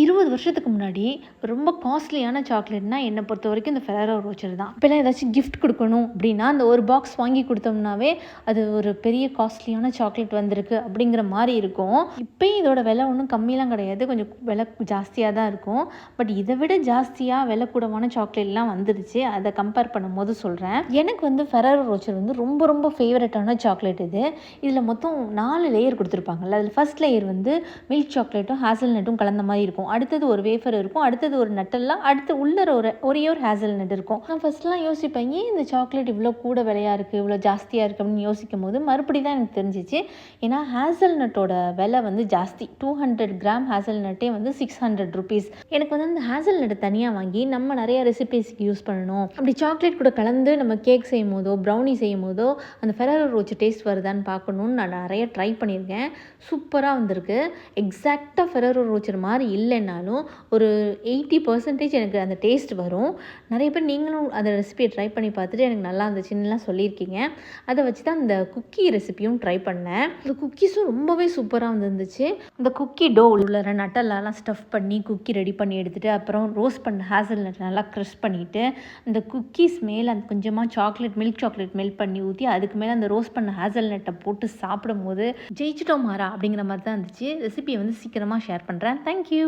20 வருஷத்துக்கு முன்னாடி ரொம்ப காஸ்ட்லியான சாக்லேட்னா என்னை பொறுத்த வரைக்கும் இந்த ஃபெராரோ ரோச்சர் தான். இப்போலாம் ஏதாச்சும் கிஃப்ட் கொடுக்கணும் அப்படின்னா அந்த ஒரு பாக்ஸ் வாங்கி கொடுத்தோம்னாவே அது ஒரு பெரிய காஸ்ட்லியான சாக்லேட் வந்திருக்கு அப்படிங்கிற மாதிரி இருக்கும். இப்போயும் இதோட விலை ஒன்றும் கம்மியெலாம் கிடையாது, கொஞ்சம் விலை ஜாஸ்தியாக தான் இருக்கும். பட் இதை விட ஜாஸ்தியாக விலை கூடமான சாக்லேட்லாம் வந்துடுச்சு. அதை கம்பேர் பண்ணும்போது சொல்கிறேன். எனக்கு வந்து ஃபெராரோ ரோச்சர் வந்து ரொம்ப ரொம்ப ஃபேவரட்டான சாக்லேட் இது. இதில் மொத்தம் 4 லேயர் கொடுத்துருப்பாங்கல்ல. அதில் ஃபர்ஸ்ட் லேயர் வந்து மில்க் சாக்லேட்டும் ஹேசல்நட்டும் கலந்த மாதிரி இருக்கும். அடுத்தது ஒரு வேஃபர் இருக்கும், அடுத்தது ஒரு நட்டெல்லாம், அடுத்து உள்ளர ஒரே ஒரு ஹேசல்நட் இருக்கும். நான் ஃபர்ஸ்ட்லாம் யோசிப்பேன், ஏன் இந்த சாக்லேட் இவ்வளோ கூட விலையாக இருக்குது, இவ்வளோ ஜாஸ்தியாக இருக்குது அப்படின்னு யோசிக்கும் போது மறுபடி தான் எனக்கு தெரிஞ்சிச்சு. ஏன்னா ஹேசல்நட்டோட விலை வந்து ஜாஸ்தி. 200 கிராம் ஹேசல்நட்டே வந்து 600 ருபீஸ். எனக்கு வந்து அந்த ஹேசல்நட்டை தனியாக வாங்கி நம்ம நிறைய ரெசிபீஸ்க்கு யூஸ் பண்ணணும், அப்படி சாக்லேட் கூட கலந்து நம்ம கேக் செய்யும் போதோ ப்ரௌனி செய்யும் போதோ அந்த ஃபெராரோ ரோச்சர் டேஸ்ட் வருதான்னு பார்க்கணுன்னு நான் நிறைய ட்ரை பண்ணியிருக்கேன். சூப்பராக வந்திருக்கு. எக்ஸாக்டாக ஃபெராரோ ரோச்சர் மாதிரி இல்லைன்னாலும் ஒரு 80% எனக்கு அந்த டேஸ்ட் வரும். நிறைய பேர் நீங்களும் அந்த ரெசிபியை ட்ரை பண்ணி பார்த்துட்டு எனக்கு நல்லா இருந்துச்சுன்னுலாம் சொல்லியிருக்கீங்க. அதை வச்சு தான் இந்த குக்கி ரெசிபியும் ட்ரை பண்ணேன். இந்த குக்கீஸும் ரொம்பவே சூப்பராக வந்துருந்துச்சு. இந்த குக்கி டோ உள்ள நட்டெல்லாம் ஸ்டஃப் பண்ணி குக்கி ரெடி பண்ணி எடுத்துகிட்டு அப்புறம் ரோஸ்ட் பண்ண ஹேசல்நட் நல்லா க்ரஷ் பண்ணிவிட்டு இந்த குக்கீஸ் மேலே அந்த கொஞ்சமாக மில்க் சாக்லேட் மெல்ட் பண்ணி ஊற்றி அதுக்கு மேலே அந்த ரோஸ்ட் பண்ண ஹேசல்நட்டை போட்டு சாப்பிடும் போது ஜெயிச்சிட்டோம் மாறா அப்படிங்கிற மாதிரி தான் இருந்துச்சு. ரெசிபியை வந்து சீக்கிரமாக ஷேர் பண்ணுறேன். தேங்க்யூ.